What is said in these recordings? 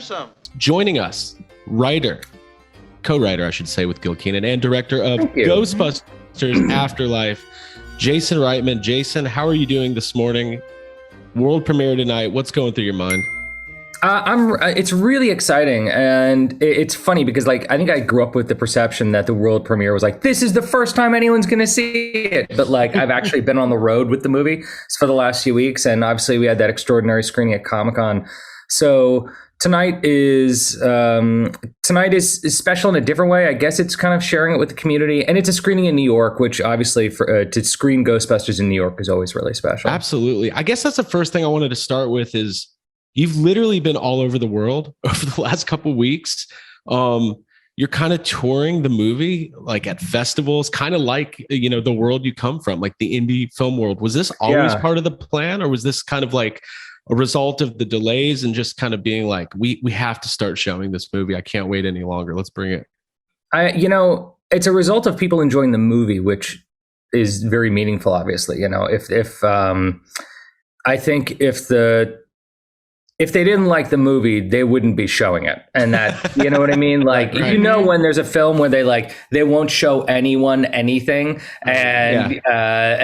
Awesome. Joining us, co-writer, I should say, with Gil Keenan, and director of Ghostbusters Afterlife, Jason Reitman. Jason, how are you doing this morning? World premiere tonight. What's going through your mind? It's really exciting, and it's funny because, like, I think I grew up with the perception that the world premiere was like, this is the first time anyone's going to see it. But like, I've actually been on the road with the movie for the last few weeks, and obviously we had that extraordinary screening at Comic-Con. So tonight is special in a different way. I guess it's kind of sharing it with the community, and it's a screening in New York, which obviously to screen Ghostbusters in New York is always really special. Absolutely. I guess that's the first thing I wanted to start with is you've literally been all over the world over the last couple of weeks. You're kind of touring the movie, like at festivals, kind of like, you know, the world you come from, like the indie film world. Was this always part of the plan, or was this kind of like a result of the delays and just kind of being like, we have to start showing this movie. I can't wait any longer. Let's bring it. It's a result of people enjoying the movie, which is very meaningful, obviously. You know, I think if they didn't like the movie, they wouldn't be showing it. And that, you know what I mean? Like, right. You know, when there's a film where they won't show anyone anything, and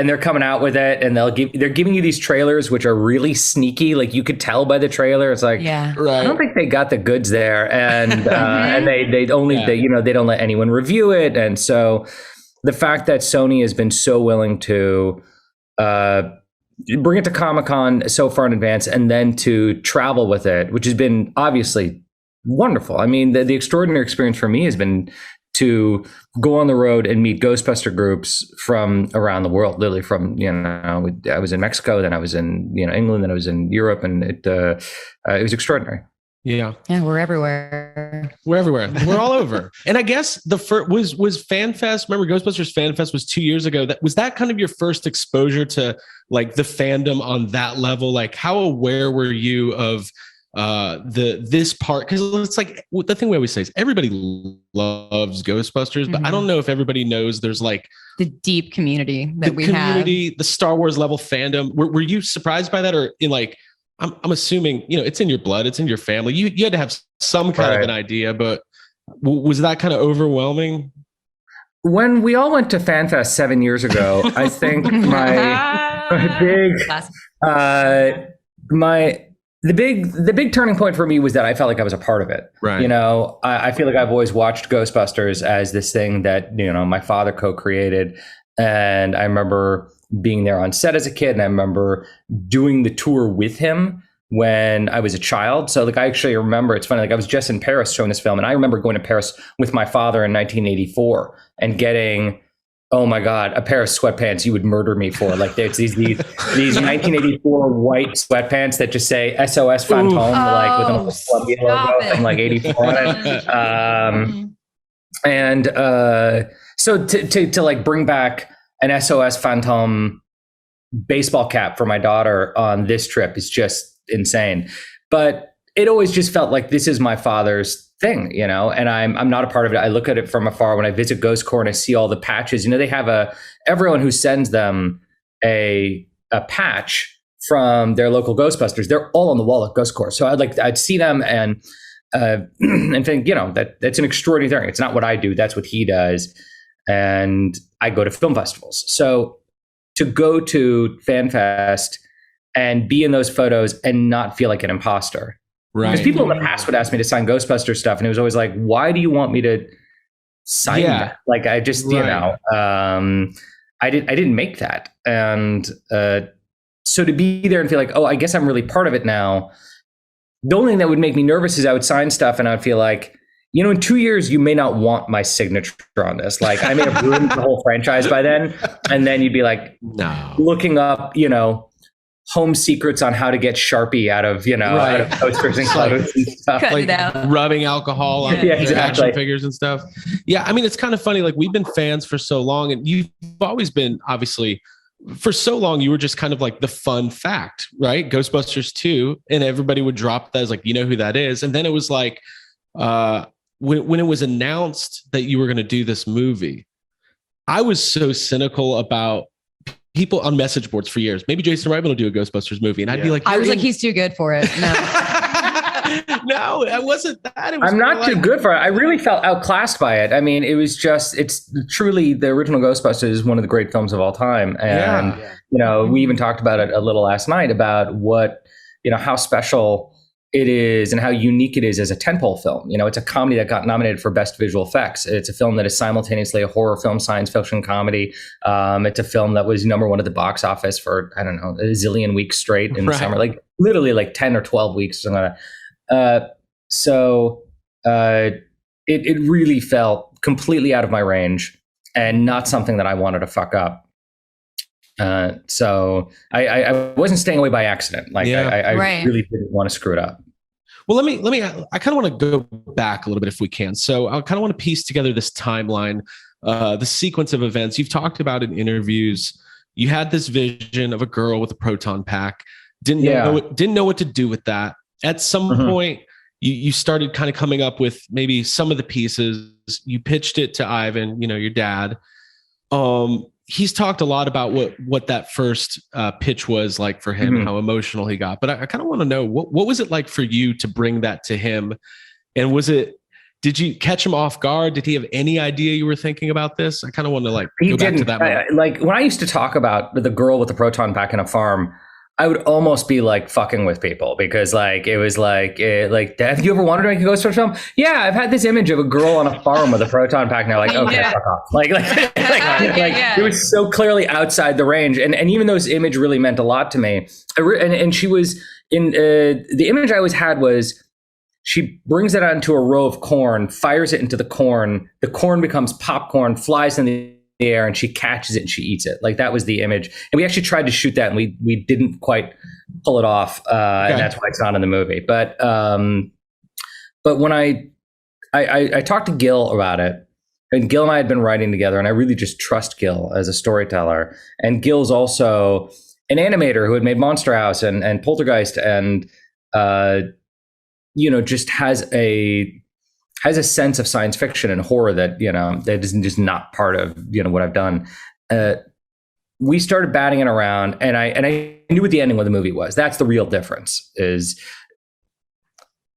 they're coming out with it, and they're giving you these trailers, which are really sneaky. Like, you could tell by the trailer. It's like, I don't think they got the goods there. And, and they don't let anyone review it. And so the fact that Sony has been so willing to, bring it to Comic-Con so far in advance, and then to travel with it, which has been obviously wonderful. I mean, the extraordinary experience for me has been to go on the road and meet Ghostbuster groups from around the world, literally from, I was in Mexico, then I was in, England, then I was in Europe, and it was extraordinary. Yeah, we're everywhere. We're all over. And I guess the first was Fan Fest. Remember, Ghostbusters Fan Fest was 2 years ago. Was that kind of your first exposure to like the fandom on that level? Like, how aware were you of this part? Because it's like the thing we always say is everybody loves Ghostbusters, but I don't know if everybody knows there's like the deep community that we have. The Star Wars level fandom. Were you surprised by that, or in like? I'm assuming, it's in your blood, it's in your family. You had to have some kind of an idea, but was that kind of overwhelming? When we all went to FanFest 7 years ago, I think the big turning point for me was that I felt like I was a part of it. Right. I feel like I've always watched Ghostbusters as this thing that, my father co-created. And I remember being there on set as a kid, and I remember doing the tour with him when I was a child. So like, I actually remember, it's funny, like I was just in Paris showing this film, and I remember going to Paris with my father in 1984 and getting, oh my God, a pair of sweatpants you would murder me for. Like, there's these 1984 white sweatpants that just say SOS Fantôme, like with an Columbia logo from like 84 on it. So to like bring back an SOS Fantôme baseball cap for my daughter on this trip is just insane. But it always just felt like this is my father's thing, and I'm not a part of it. I look at it from afar when I visit Ghost Corps and I see all the patches. They have everyone who sends them a patch from their local Ghostbusters. They're all on the wall at Ghost Corps. So I'd see them and think, that's an extraordinary thing. It's not what I do. That's what he does. And I go to film festivals. So to go to FanFest and be in those photos and not feel like an imposter. Right. Because people in the past would ask me to sign Ghostbuster stuff, and it was always like, why do you want me to sign that? Like, I just, I didn't make that. And so to be there and feel like, oh, I guess I'm really part of it now. The only thing that would make me nervous is I would sign stuff and I'd feel like, in 2 years, you may not want my signature on this. Like, I may have ruined the whole franchise by then. And then you'd be like, no, looking up, home secrets on how to get Sharpie out of posters and clothes and stuff. Like rubbing alcohol on action figures and stuff. Yeah, I mean, it's kind of funny. Like, we've been fans for so long, and you've always been, obviously, for so long, you were just kind of like the fun fact, right? Ghostbusters 2, and everybody would drop that as like, who that is. And then it was like, when it was announced that you were going to do this movie, I was so cynical about people on message boards for years. Maybe Jason Reitman will do a Ghostbusters movie. And I'd be like, I was like, he's too good for it. No. No, it wasn't that. It was I'm not too good for it. I really felt outclassed by it. I mean, it's truly the original Ghostbusters is one of the great films of all time. And, we even talked about it a little last night about how special it is and how unique it is as a tentpole film. It's a comedy that got nominated for Best Visual Effects. It's a film that is simultaneously a horror film, science fiction comedy. It's a film that was number one at the box office for, I don't know, a zillion weeks straight in the summer, like literally like 10 or 12 weeks. It really felt completely out of my range and not something that I wanted to fuck up. So I wasn't staying away by accident. Like I really didn't want to screw it up. Well, I kind of want to go back a little bit if we can. So I kind of want to piece together this timeline, the sequence of events. You've talked about in interviews. You had this vision of a girl with a proton pack. Didn't know what to do with that. At some point, you started kind of coming up with maybe some of the pieces. You pitched it to Ivan, your dad. He's talked a lot about what that first pitch was like for him, how emotional he got. But I kind of want to know what was it like for you to bring that to him? And did you catch him off guard? Did he have any idea you were thinking about this? I kind of want to go back to that moment. Like when I used to talk about the girl with the proton pack in a farm, I would almost be like fucking with people because it was like, have you ever wanted to make a Ghostbusters film? Yeah, I've had this image of a girl on a farm with a proton pack. Now, okay, fuck off. It was so clearly outside the range. And even though this image really meant a lot to me, and she was in the image I always had was she brings it out into a row of corn, fires it into the corn becomes popcorn, flies in the air, and she catches it and she eats it. Like that was the image. And we actually tried to shoot that and we didn't quite pull it off. And that's why it's not in the movie. But when I talked to Gil about it, and Gil and I had been writing together, and I really just trust Gil as a storyteller. And Gil's also an animator who had made Monster House and Poltergeist and just has a sense of science fiction and horror that that is just not part of what I've done. We started batting it around, and I knew what the ending of the movie was. That's the real difference. Is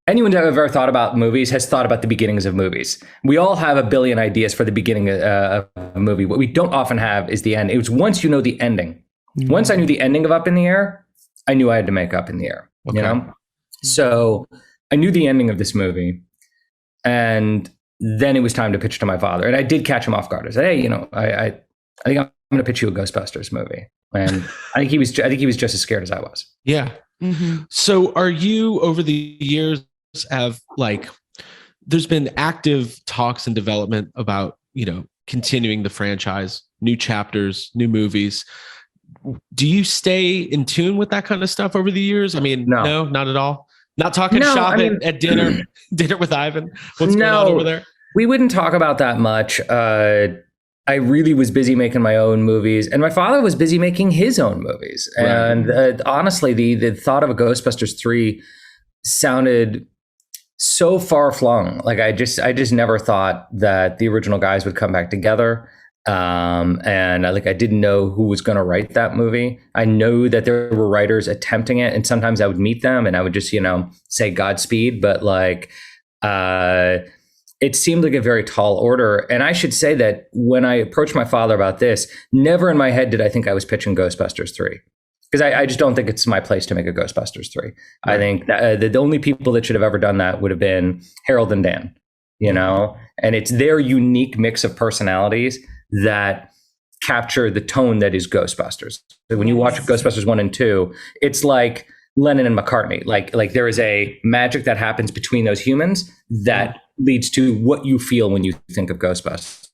anyone who ever thought about movies has thought about the beginnings of movies. We all have a billion ideas for the beginning of a movie. What we don't often have is the end. It was once you know the ending. Mm-hmm. Once I knew the ending of Up in the Air, I knew I had to make Up in the Air. Okay. So I knew the ending of this movie. And then it was time to pitch to my father. And I did catch him off guard. I said, hey, I think I'm going to pitch you a Ghostbusters movie. And I think he was just as scared as I was. Yeah. Mm-hmm. So are you, over the years, there's been active talks and development about, continuing the franchise, new chapters, new movies. Do you stay in tune with that kind of stuff over the years? I mean, no not at all. Not talking shop at dinner with Ivan. What's going on over there? We wouldn't talk about that much. I really was busy making my own movies, and my father was busy making his own movies. Right. And honestly, the thought of a Ghostbusters 3 sounded so far flung. Like I just never thought that the original guys would come back together. And I didn't know who was going to write that movie. I know that there were writers attempting it, and sometimes I would meet them and I would just, say Godspeed. But it seemed like a very tall order. And I should say that when I approached my father about this, never in my head did I think I was pitching Ghostbusters 3. Because I just don't think it's my place to make a Ghostbusters 3. Right. I think that, the only people that should have ever done that would have been Harold and Dan, and it's their unique mix of personalities that capture the tone that is Ghostbusters. So when you watch Ghostbusters 1 and 2, it's like Lennon and McCartney. Like there is a magic that happens between those humans that leads to what you feel when you think of Ghostbusters.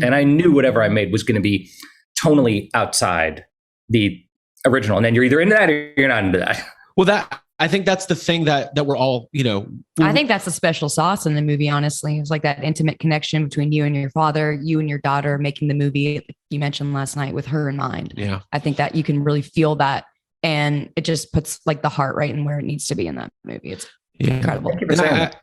And I knew whatever I made was going to be tonally outside the original. And then you're either into that or you're not into that. Well, I think that's the thing that we're all, I think that's the special sauce in the movie, honestly. It's like that intimate connection between you and your father, you and your daughter making the movie you mentioned last night with her in mind. Yeah. I think that you can really feel that. And it just puts the heart right in where it needs to be in that movie. It's incredible. Thank you for saying that.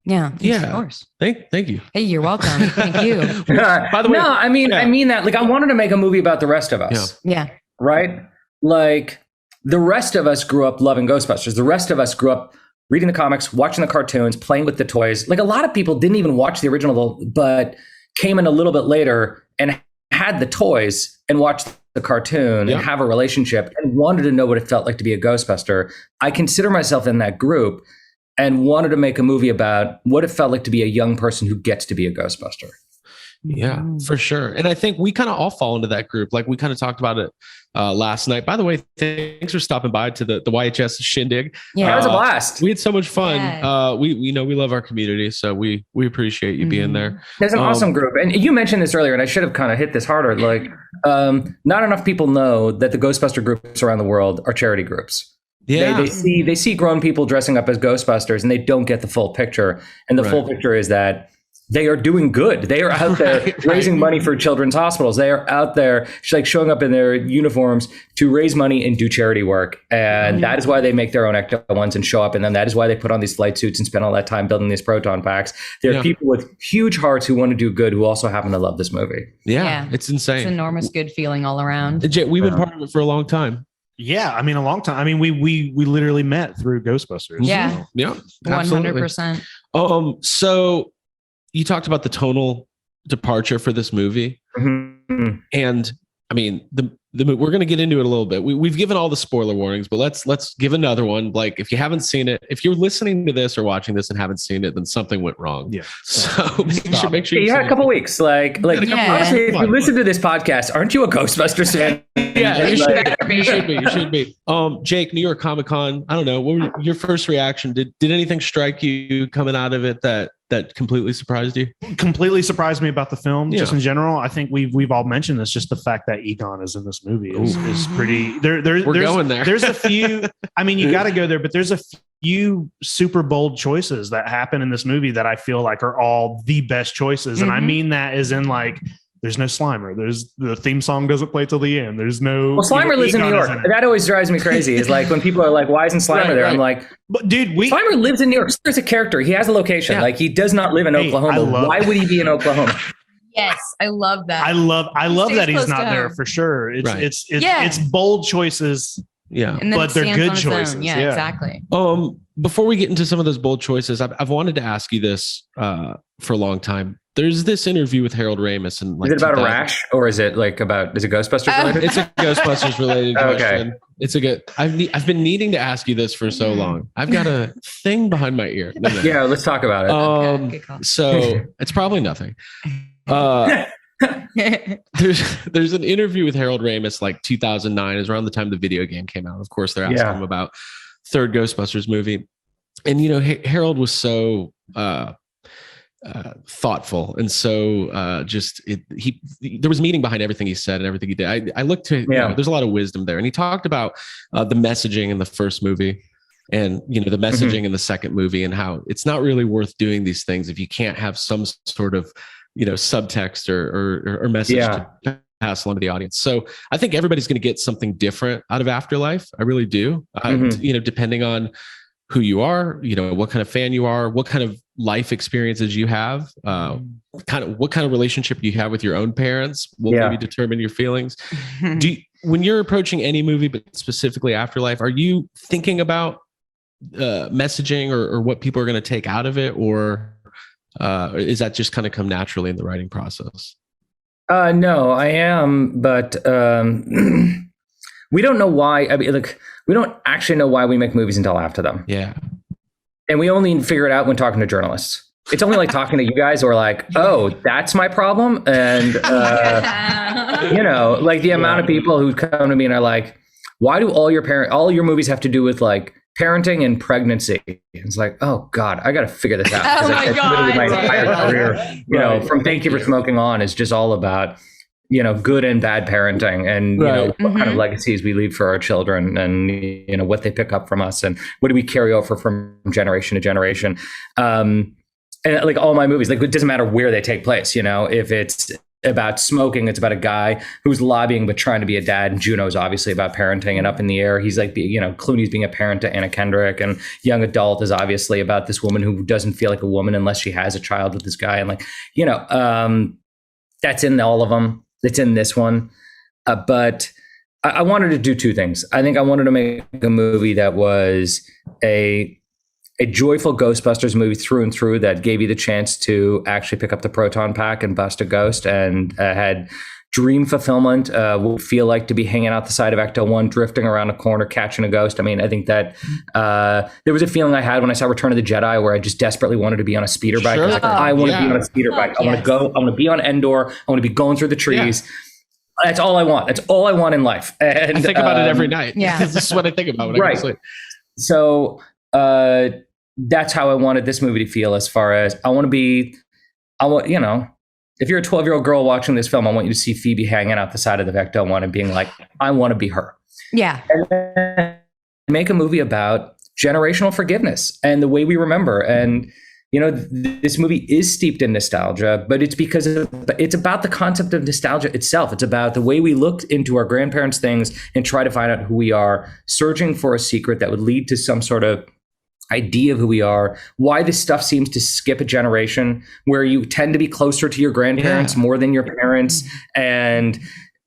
Yeah. Of course. Thank you. Hey, you're welcome. Thank you. By the way, I mean that. I wanted to make a movie about the rest of us. Yeah. Right? The rest of us grew up loving Ghostbusters. The rest of us grew up reading the comics, watching the cartoons, playing with the toys. Like a lot of people didn't even watch the original, but came in a little bit later and had the toys and watched the cartoon and have a relationship and wanted to know what it felt like to be a Ghostbuster. I consider myself in that group and wanted to make a movie about what it felt like to be a young person who gets to be a Ghostbuster. Yeah, for sure. And I think we kind of all fall into that group. Like we kind of talked about it last night. By the way, thanks for stopping by to the YHS shindig. Yeah, that was a blast. We had so much fun. Yeah. We know we love our community, so we appreciate you being there. There's an awesome group. And you mentioned this earlier, and I should have kind of hit this harder. Like, not enough people know that the Ghostbuster groups around the world are charity groups. Yeah. They see grown people dressing up as Ghostbusters, and they don't get the full picture. And the full picture is that they are doing good. They are out there raising money for children's hospitals. They are out there like showing up in their uniforms to raise money and do charity work. And that is why they make their own Ecto ones and show up in them. That is why they put on these flight suits and spend all that time building these proton packs. There are people with huge hearts who want to do good who also happen to love this movie. Yeah. It's insane. It's an enormous good feeling all around. We've been part of it for a long time. Yeah, I mean, a long time. I mean, we literally met through Ghostbusters. Yeah. So. Yeah. 100%. So you talked about the tonal departure for this movie. And I mean, we're going to get into it a little bit. We've given all the spoiler warnings, but let's give another one. Like if you haven't seen it, if you're listening to this or watching this and haven't seen it, then something went wrong. Yeah. So make sure you had a couple weeks. Like honestly, if you listen to this podcast, aren't you a Ghostbusters fan? Yeah, you should be. Jake, New York Comic Con. I don't know. What was your first reaction? Did anything strike you coming out of it that completely surprised you? Completely surprised me about the film. Just in general, I think we've all mentioned this. Just the fact that Egon is in this movie is pretty. We're going there. There's a few. I mean, you got to go there, but there's a few super bold choices that happen in this movie that I feel like are all the best choices, and I mean that as in like. There's no Slimer. There's the theme song doesn't play till the end. There's no. Well, Slimer lives in New York. That always drives me crazy. Is like when people are like, "Why isn't Slimer there?" I'm like, "But dude, Slimer lives in New York. There's a character. He has a location. Yeah. Like he does not live in Oklahoma. Why would he be in Oklahoma?" Yes, I love that. I love that he's not there for sure. It's bold choices. Yeah, but they're good choices. Yeah, exactly. Before we get into some of those bold choices, I've wanted to ask you this for a long time. There's this interview with Harold Ramis, and like, is it about a rash, or is it like is it Ghostbusters related? It's a Ghostbusters related question. It's a good. I've been needing to ask you this for so long. I've got a thing behind my ear. No. Yeah, let's talk about it. So it's probably nothing. There's an interview with Harold Ramis, like 2009, is around the time the video game came out. Of course, they're asking him about third Ghostbusters movie, and Harold was so thoughtful and so there was meaning behind everything he said and everything he did. I looked to there's a lot of wisdom there, and he talked about the messaging in the first movie and the messaging in the second movie, and how it's not really worth doing these things if you can't have some sort of subtext or message to pass along to the audience. So I think everybody's going to get something different out of Afterlife. I really do. Depending on who you are, what kind of fan you are, what kind of life experiences you have, what kind of relationship you have with your own parents will maybe determine your feelings. When you're approaching any movie, but specifically Afterlife, are you thinking about messaging or what people are going to take out of it, or is that just kind of come naturally in the writing process? No, I am, but we don't know why. I mean, we don't actually know why we make movies until after them. Yeah. And we only figure it out when talking to journalists. It's only like talking to you guys who are like, oh, that's my problem. And, like the amount of people who come to me and are like, why do all your movies have to do with like parenting and pregnancy? It's like, oh God, I got to figure this out. Oh my God. Literally my entire career, from Thank You for Smoking on is just all about, good and bad parenting, and what kind of legacies we leave for our children, and what they pick up from us, and what do we carry over from generation to generation. And like all my movies, like it doesn't matter where they take place. If it's about smoking, it's about a guy who's lobbying but trying to be a dad. And Juno's obviously about parenting, and Up in the Air, he's like, Clooney's being a parent to Anna Kendrick, and Young Adult is obviously about this woman who doesn't feel like a woman unless she has a child with this guy, and that's in all of them. It's in this one. But I wanted to do two things. I think I wanted to make a movie that was a a joyful Ghostbusters movie through and through that gave you the chance to actually pick up the proton pack and bust a ghost, and had dream fulfillment, would feel like to be hanging out the side of Ecto 1, drifting around a corner, catching a ghost. I mean, I think that there was a feeling I had when I saw Return of the Jedi where I just desperately wanted to be on a speeder bike. Sure. I want to be on a speeder bike. I want to go. I want to be on Endor. I want to be going through the trees. Yeah. That's all I want. That's all I want in life. And I think about it every night. Yeah. This is what I think about when I go to sleep. So that's how I wanted this movie to feel, as far as if you're a 12-year-old girl watching this film, I want you to see Phoebe hanging out the side of the Vecto 1 and being like, I want to be her. Yeah. And then make a movie about generational forgiveness and the way we remember. And, this movie is steeped in nostalgia, but it's because it's about the concept of nostalgia itself. It's about the way we look into our grandparents' things and try to find out who we are, searching for a secret that would lead to some sort of idea of who we are, why this stuff seems to skip a generation, where you tend to be closer to your grandparents more than your parents, and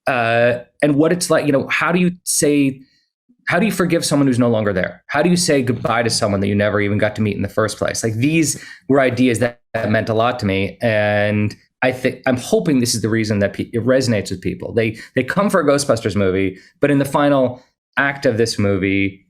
what it's like, how do you forgive someone who's no longer there? How do you say goodbye to someone that you never even got to meet in the first place? Like, these were ideas that meant a lot to me, and I'm hoping this is the reason that it resonates with people. They come for a Ghostbusters movie, but in the final act of this movie,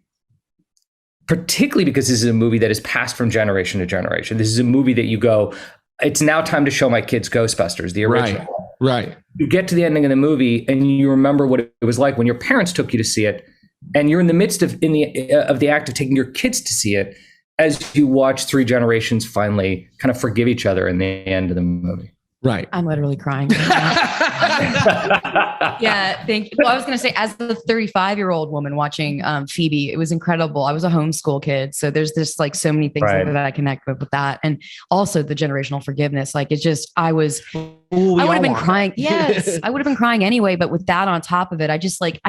particularly because this is a movie that is passed from generation to generation. This is a movie that you go, it's now time to show my kids Ghostbusters, the original. Right. You get to the ending of the movie and you remember what it was like when your parents took you to see it, and you're in the midst of the act of taking your kids to see it, as you watch three generations finally kind of forgive each other in the end of the movie. Right. I'm literally crying right now. Yeah, thank you. Well, I was going to say, as the 35-year-old woman watching Phoebe, it was incredible. I was a homeschool kid, so there's just like so many things that I connect with that, and also the generational forgiveness. Like, it's just, I would have been crying. Yes, I would have been crying anyway. But with that on top of it, I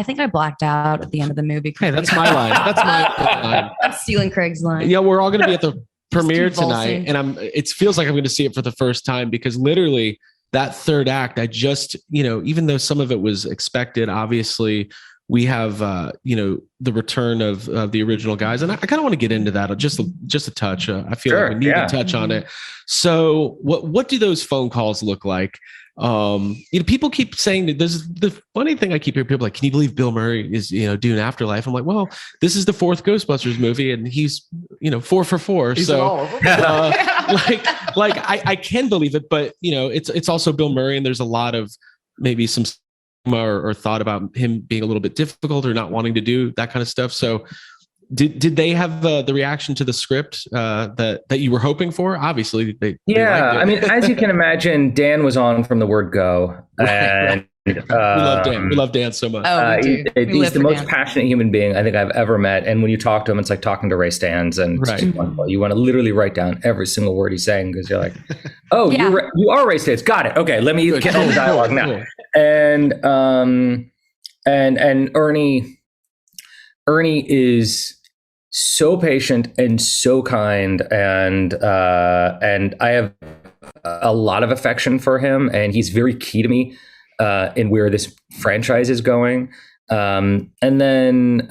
think I blacked out at the end of the movie. Hey, that's my line. That's my line. I'm stealing Craig's line. Yeah, we're all going to be at the premiere tonight, and it feels like I'm going to see it for the first time, because literally that third act, I just, even though some of it was expected, obviously we have the return of the original guys, and I kind of want to get into that just a touch. I feel like we need to touch on it. So what do those phone calls look like? People keep saying that. There's the funny thing, I keep hearing people like, can you believe Bill Murray is doing Afterlife? I'm like, well, this is the fourth Ghostbusters movie, and he's 4 for 4. He's so I can believe it, but it's also Bill Murray, and there's a lot of maybe some or thought about him being a little bit difficult or not wanting to do that kind of stuff. So did they have the reaction to the script that you were hoping for? Obviously, they liked it. I mean, as you can imagine, Dan was on from the word go, and we love Dan. We love Dan so much. He's the most passionate human being I think I've ever met. And when you talk to him, it's like talking to Ray Stans, and it's just wonderful. You want to literally write down every single word he's saying, because you're like, oh, you are Ray Stans. Got it. Okay, let me get on the dialogue now. And Ernie is so patient and so kind, and I have a lot of affection for him, and he's very key to me in where this franchise is going. And then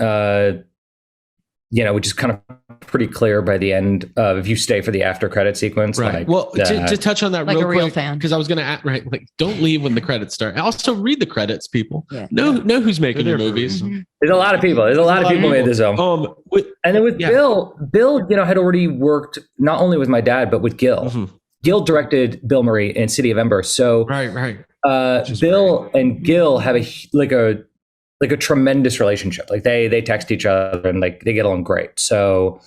which is kind of pretty clear by the end of, if you stay for the after credit sequence. Right. To touch on that like real a real quick, fan, because I was going to don't leave when the credits start. Also read the credits, people. Know who's making your movies. Mm-hmm. There's a lot of people. Made this film. And then with Bill, had already worked not only with my dad, but with Gil. Mm-hmm. Gil directed Bill Murray in City of Ember. So right. Bill and Gil have a tremendous relationship. Like they text each other, and like they get along great. So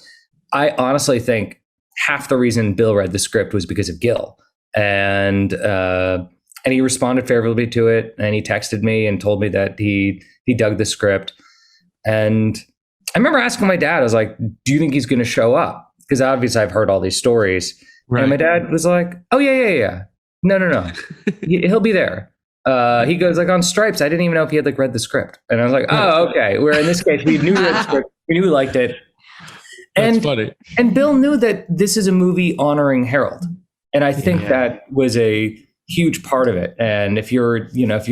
I honestly think half the reason Bill read the script was because of Gil, and he responded favorably to it, and he texted me and told me that he dug the script. And I remember asking my dad, I was like, do you think he's going to show up? Because obviously I've heard all these stories. Right. And my dad was like, oh yeah. No. He'll be there. He goes, like, on Stripes, I didn't even know if he had read the script. And I was like, oh, okay. Where in this case, we knew he read the script. We knew he liked it. That's funny. And Bill knew that this is a movie honoring Harold. And I think that was huge part of it. And if you're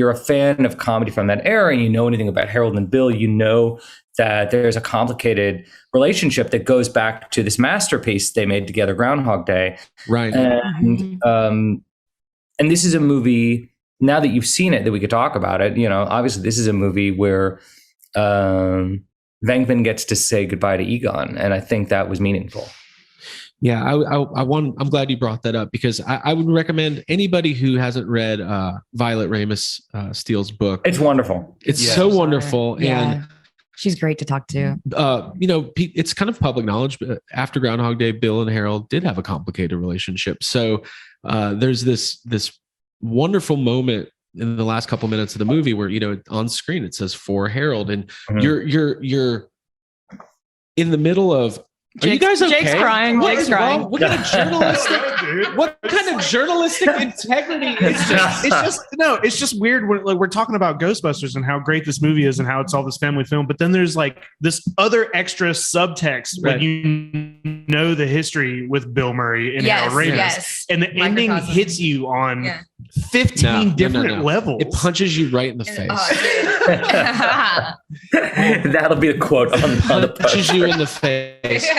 a fan of comedy from that era and you know anything about Harold and Bill, you know that there's a complicated relationship that goes back to this masterpiece they made together, Groundhog Day. Right. And this is a movie, now that you've seen it, that we could talk about it. Obviously this is a movie where Venkman gets to say goodbye to Egon, and I think that was meaningful. Yeah, I'm glad you brought that up, because I would recommend anybody who hasn't read Violet Ramus Steele's book. It's wonderful. It's so wonderful. Yeah. And she's great to talk to. It's kind of public knowledge, but after Groundhog Day, Bill and Harold did have a complicated relationship. So there's this wonderful moment in the last couple minutes of the movie where, on screen it says for Harold, and you're in the middle of, are you guys okay? Jake's crying. Jake's crying. What kind of journalistic integrity? It's just weird when we're talking about Ghostbusters and how great this movie is and how it's all this family film, but then there's like this other extra subtext when you know the history with Bill Murray and Harold Ramis, and the ending hits you on 15 different levels. It punches you right in the face. That'll be a quote on the post. Punches you in the face.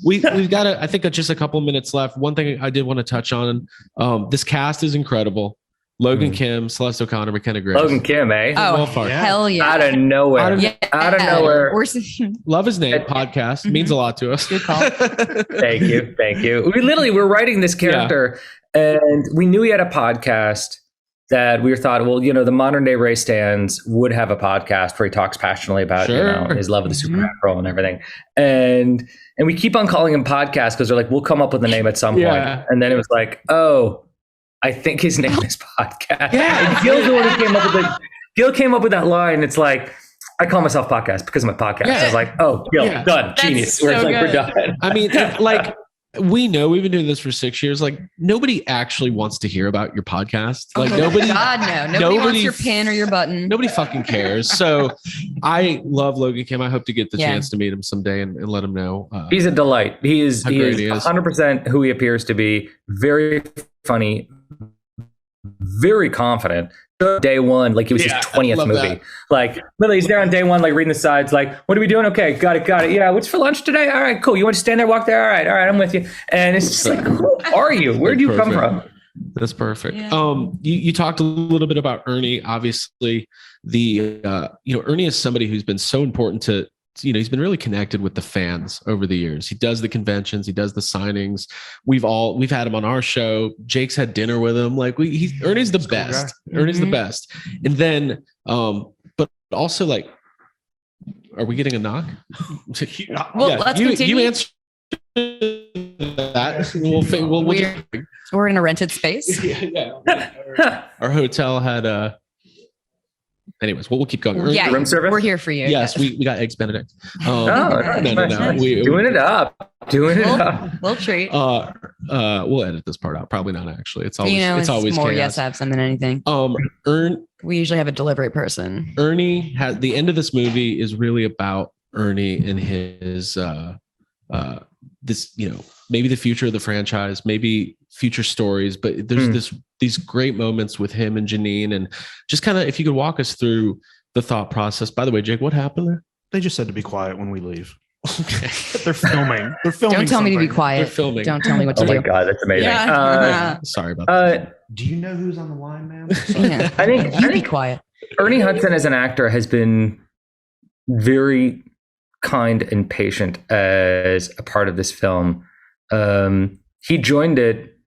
We've got I think just a couple minutes left. One thing I did want to touch on, this cast is incredible. Logan Kim, Celeste O'Connor, McKenna Grace. Logan Kim, eh? Oh, hell yeah. Out of nowhere. Out of nowhere. Love His Name podcast. Means a lot to us. Good call. Thank you. We're writing this character, and we knew he had a podcast that we thought, well, the modern day Ray Stans would have a podcast where he talks passionately about his love of the Supernatural and everything. And we keep on calling him podcast because they're like, we'll come up with a name at some point. And then it was like, oh, I think his name is podcast. Yeah. And Gil's the one who Gil came up with that line. It's like, I call myself podcast because I'm a podcast. Yeah. I was like, oh, Gil, done. Genius. We're done. I mean, we know we've been doing this for 6 years. Like, nobody actually wants to hear about your podcast. Like, nobody wants your pin or your button. Nobody fucking cares. So I love Logan Kim. I hope to get the chance to meet him soday and let him know. He's a delight. He is 100% who he appears to be. Very funny, very confident. Day one, like it was his 20th movie. That. Like, literally, he's there on day one, like reading the sides, like, what are we doing? Okay, got it. Yeah, what's for lunch today? All right, cool. You want to stand there, walk there? All right, I'm with you. And it's just like, who are you? Where do you come from? That's perfect. Yeah. You talked a little bit about Ernie. Obviously, Ernie is somebody who's been so important to. He's been really connected with the fans over the years. He does the conventions, he does the signings. We've had him on our show. Jake's had dinner with him. Like Ernie's the best. Ernie's the best. And then, but also, like, are we getting a knock? Let's continue. You answer that. We're in a rented space. Our hotel had anyways, we'll keep going. Room service? We're here for you. Yes, we got eggs Benedict. No. Doing it up. We'll treat. We'll edit this part out. Probably not actually. It's always more chaos. yes have something than anything. We usually have a deliberate person. Ernie had the end of this movie is really about Ernie and his maybe the future of the franchise, maybe future stories, but there's these great moments with him and Janine, and just kind of, if you could walk us through the thought process. By the way, Jake, what happened there? They just said to be quiet when we leave. Okay. They're filming. Don't tell me to be quiet. They're filming. Don't tell me what to do. Oh my God, that's amazing. Sorry about that. Do you know who's on the line, ma'am? I think be quiet. Ernie Hudson as an actor has been very kind and patient as a part of this film. He joined it,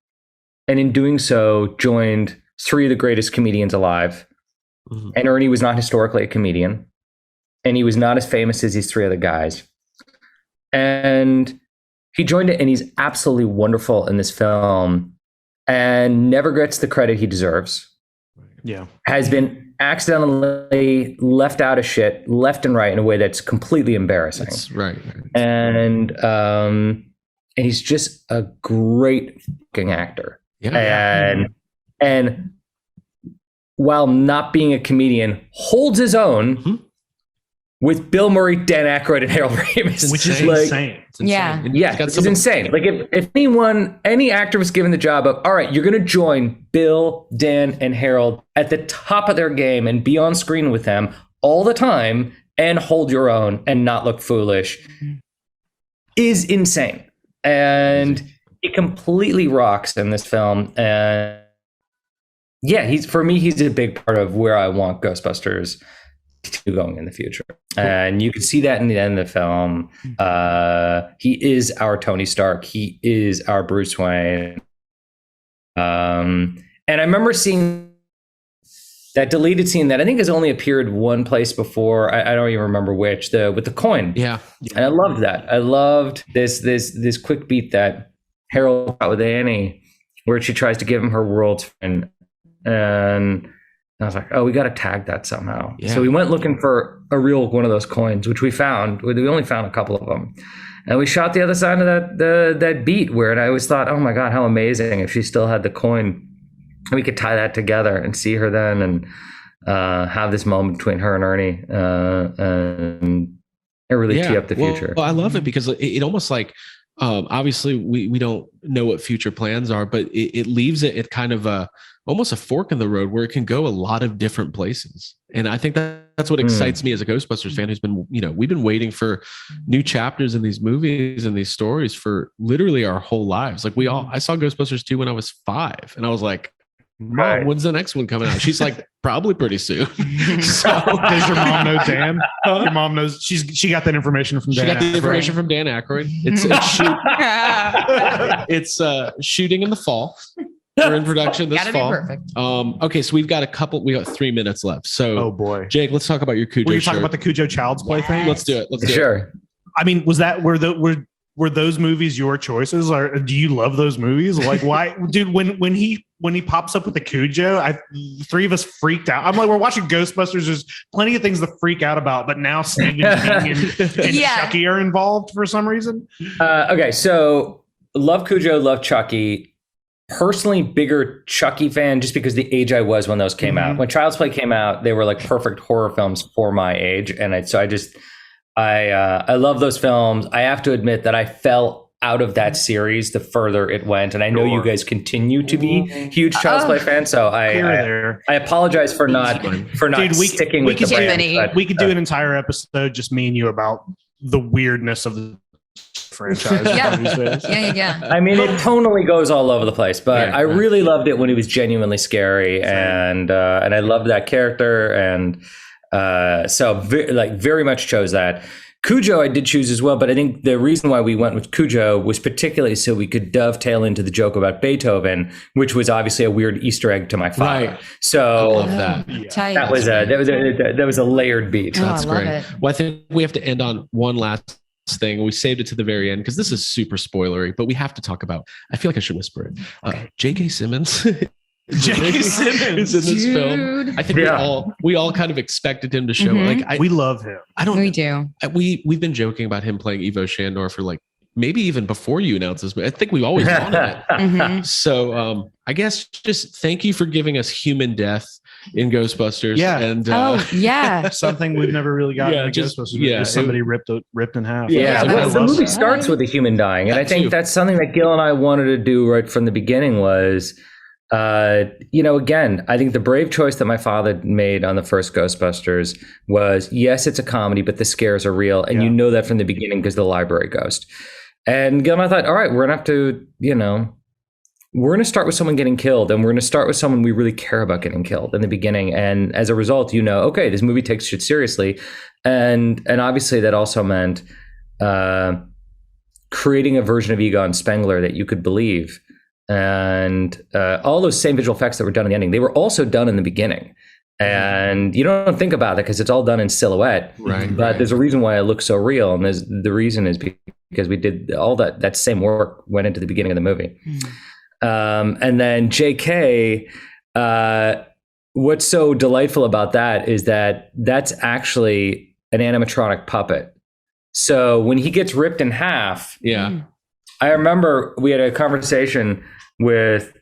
and in doing so, joined three of the greatest comedians alive. Mm-hmm. And Ernie was not historically a comedian, and he was not as famous as these three other guys. And he joined it, and he's absolutely wonderful in this film, and never gets the credit he deserves. Yeah, has been accidentally left out of shit left and right in a way that's completely embarrassing. That's right. And he's just a great fucking actor. Yeah. And while not being a comedian, holds his own with Bill Murray, Dan Aykroyd, and Harold Ramis, which is insane. Yeah. Yeah, it's insane. Like if any actor was given the job of, all right, you're going to join Bill, Dan, and Harold at the top of their game and be on screen with them all the time and hold your own and not look foolish, is insane. And he completely rocks in this film. And yeah, he's a big part of where I want Ghostbusters to going in the future. And you can see that in the end of the film. He is our Tony Stark. He is our Bruce Wayne. And I remember seeing that deleted scene that I think has only appeared one place before. I don't even remember which, with the coin. Yeah. And I loved that. I loved this quick beat that Harold got with Annie, where she tries to give him her world's friend. And I was like, oh, we got to tag that somehow. Yeah. So we went looking for a real one of those coins, which we found. We only found a couple of them. And we shot the other side of that beat where I always thought, oh my God, how amazing if she still had the coin. And we could tie that together and see her then and have this moment between her and Ernie and really tee up the future. Well, I love it because it almost like, obviously we don't know what future plans are, but it leaves it at kind of almost a fork in the road where it can go a lot of different places. And I think that's what excites me as a Ghostbusters fan who's been, we've been waiting for new chapters in these movies and these stories for literally our whole lives. Like I saw Ghostbusters 2 when I was 5 and I was like, Mom, when's the next one coming out? She's like, probably pretty soon. So does your mom know Dan? Your mom knows she got that information from Dan. She got the information from Dan Aykroyd. It's shooting in the fall. We're in production this fall. Perfect. Okay, so we got 3 minutes left. So, oh boy, Jake, let's talk about your Cujo. Were you talking about the Cujo Child's Play thing? Let's do it. Sure. I mean, were those movies your choices, or do you love those movies? Like, why, dude? When he pops up with the Cujo, the three of us freaked out. I'm like, we're watching Ghostbusters. There's plenty of things to freak out about, but now Stephen King and Chucky are involved for some reason. Okay, so love Cujo, love Chucky. Personally, bigger Chucky fan just because the age I was when those came out. When Child's Play came out, they were like perfect horror films for my age, and I love those films. I have to admit that I fell out of that series the further it went, and I know you guys continue to be huge Child's Play fans. So I apologize for not sticking with the brand. We could do an entire episode just me and you about the weirdness of the franchise. Yeah. I mean, it tonally goes all over the place, but I really loved it when he was genuinely scary, and I loved that character, and so very much chose that. Cujo I did choose as well, but I think the reason why we went with Cujo was particularly so we could dovetail into the joke about Beethoven, which was obviously a weird Easter egg to my father. Right. So I love that. That was a layered beat. That's great. Well, I think we have to end on one last thing. We saved it to the very end because this is super spoilery, but we have to talk about, I feel like I should whisper it. J.K. Simmons. J.K. Simmons is in this film. I think we all kind of expected him to show. We love him. We do. We've been joking about him playing Ivo Shandor for like maybe even before you announced this. But I think we've always wanted it. So I guess just thank you for giving us human death in Ghostbusters. Yeah. And something we've never really gotten in Ghostbusters. Yeah, somebody ripped in half. Yeah, the movie starts with a human dying, and I think that's something that Gil and I wanted to do right from the beginning. Was again, I think the brave choice that my father made on the first Ghostbusters was, yes, it's a comedy, but the scares are real. And you know that from the beginning because the library ghost. And Gil and I thought, all right, we're going to have to, we're going to start with someone getting killed, and we're going to start with someone we really care about getting killed in the beginning. And as a result, okay, this movie takes shit seriously. And obviously that also meant creating a version of Egon Spengler that you could believe. And all those same visual effects that were done in the ending, they were also done in the beginning. And you don't think about it because it's all done in silhouette. Right. But there's a reason why it looks so real. And the reason is because we did all that same work went into the beginning of the movie. And then JK, what's so delightful about that is that that's actually an animatronic puppet. So when he gets ripped in half, I remember we had a conversation with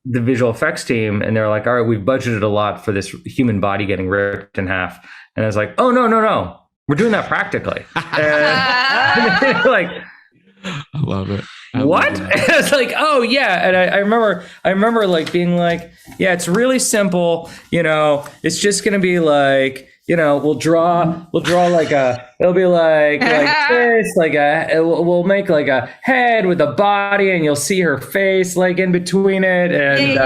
the visual effects team, and they're like, all right, we've budgeted a lot for this human body getting ripped in half. And I was like, oh, no. We're doing that practically. And like, I love it. What? It's like, oh yeah. And I remember like being like, yeah, it's really simple. It's just going to be like, we'll draw like it'll be like this, we'll make like a head with a body, and you'll see her face like in between it, and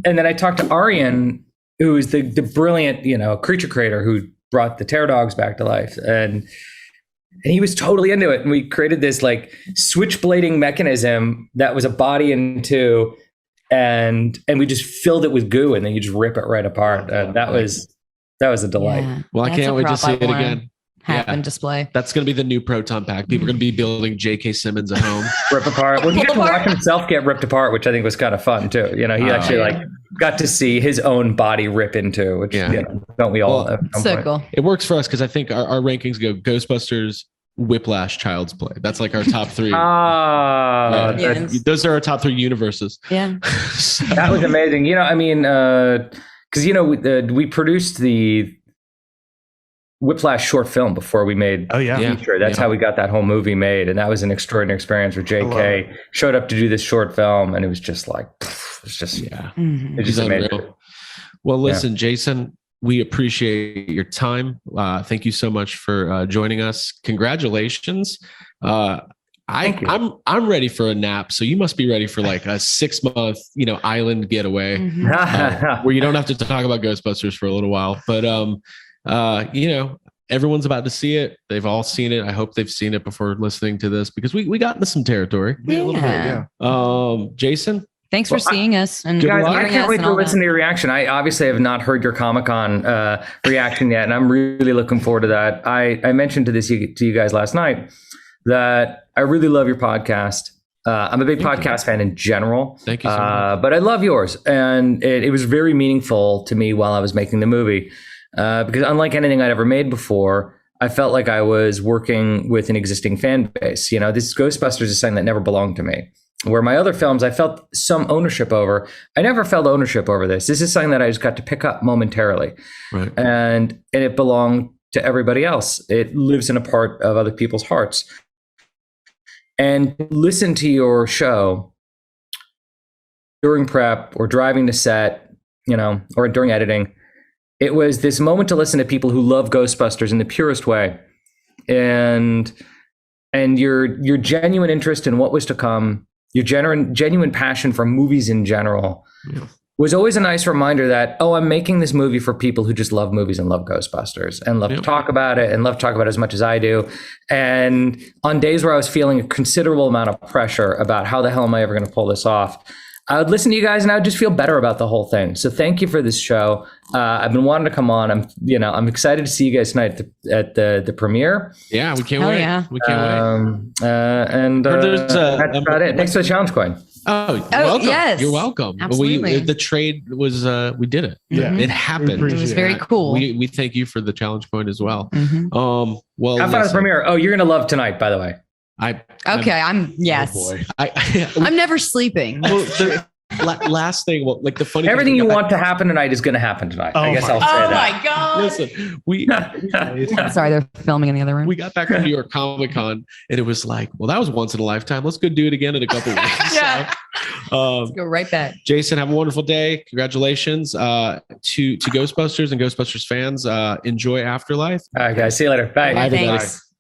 and then I talked to Aryan, who is the brilliant, creature creator who brought the Terror Dogs back to life. And he was totally into it. And we created this like switchblading mechanism that was a body in two, and we just filled it with goo, and then you just rip it right apart. And that was a delight. Yeah, well, I can't wait to see it again. Have on display. That's going to be the new proton pack. People are going to be building J.K. Simmons at home. Rip apart. Well, he got to watch himself get ripped apart, which I think was kind of fun too. He actually got to see his own body rip into, which don't we all? So cool. It works for us because I think our rankings go Ghostbusters, Whiplash, Child's Play. That's like our top three. Those are our top three universes. Yeah. That was amazing. Because we produced the Whiplash short film before we made the feature. That's how we got that whole movie made, and that was an extraordinary experience where JK showed up to do this short film, and it was just like, it's just amazing. Well, listen, Jason, we appreciate your time. Thank you so much for joining us. Congratulations. I'm ready for a nap, so you must be ready for like a 6-month, island getaway where you don't have to talk about Ghostbusters for a little while, but everyone's about to see it. They've all seen it. I hope they've seen it before listening to this, because we got into some territory. Yeah. A little bit, Jason, thanks for seeing us. And guys, I can't wait to listen to your reaction. I obviously have not heard your Comic-Con reaction yet, and I'm really looking forward to that. I mentioned to you guys last night that I really love your podcast. I'm a big podcast fan in general. Thank you so much. But I love yours, and it was very meaningful to me while I was making the movie. Because unlike anything I'd ever made before, I felt like I was working with an existing fan base. This Ghostbusters is something that never belonged to me. Where my other films, I felt some ownership over. I never felt ownership over this. This is something that I just got to pick up momentarily. Right. And it belonged to everybody else. It lives in a part of other people's hearts. And listen to your show during prep or driving to set, or during editing. It was this moment to listen to people who love Ghostbusters in the purest way, and your genuine interest in what was to come, your genuine passion for movies in general, was always a nice reminder that, I'm making this movie for people who just love movies and love Ghostbusters and love to talk about it and love to talk about it as much as I do. And on days where I was feeling a considerable amount of pressure about how the hell am I ever going to pull this off, I would listen to you guys and I would just feel better about the whole thing. So thank you for this show. I've been wanting to come on. I'm excited to see you guys tonight at the premiere. Yeah, we can't wait. Yeah. We can't wait. And that's about it. Thanks for the challenge coin. Oh, welcome. Yes. You're welcome. Absolutely. The trade was, we did it. Yeah. It happened. It was very cool. We thank you for the challenge coin as well. Well, how about the premiere? Oh, you're going to love tonight, by the way. Yes. Oh boy. I'm never sleeping. Well, the last thing, like the funny everything you want to happen tonight is going to happen tonight. I guess I'll say that. Oh my God. Listen, sorry, they're filming in the other room. We got back from New York Comic Con and it was like, well, that was once in a lifetime. Let's go do it again in a couple weeks. Yeah. Let's go right back. Jason, have a wonderful day. Congratulations to Ghostbusters and Ghostbusters fans. Enjoy Afterlife. All right, guys. See you later. Bye. Bye, everybody. Thanks.